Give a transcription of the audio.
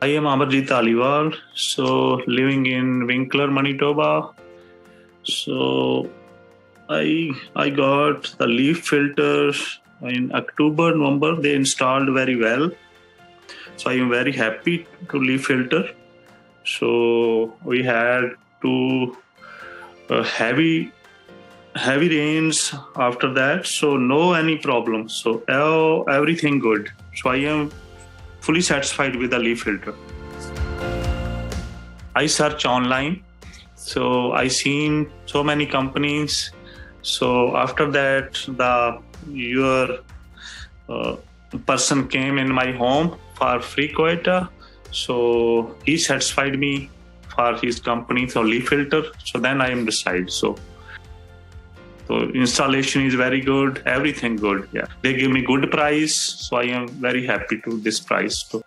I am Amarjit, so living in Winkler, Manitoba. So I got the leaf filters in October, November. They installed very well. So I am very happy to leaf filter. So we had two heavy rains after that. So no any problems. So everything good. So I am fully satisfied with the leaf filter. I search online. So I seen so many companies. So after that, your person came in my home for free quota. So he satisfied me for his company, so LeafFilter. So then I am decide. So installation is very good, everything good. Yeah, they give me good price. So I am very happy to this price too.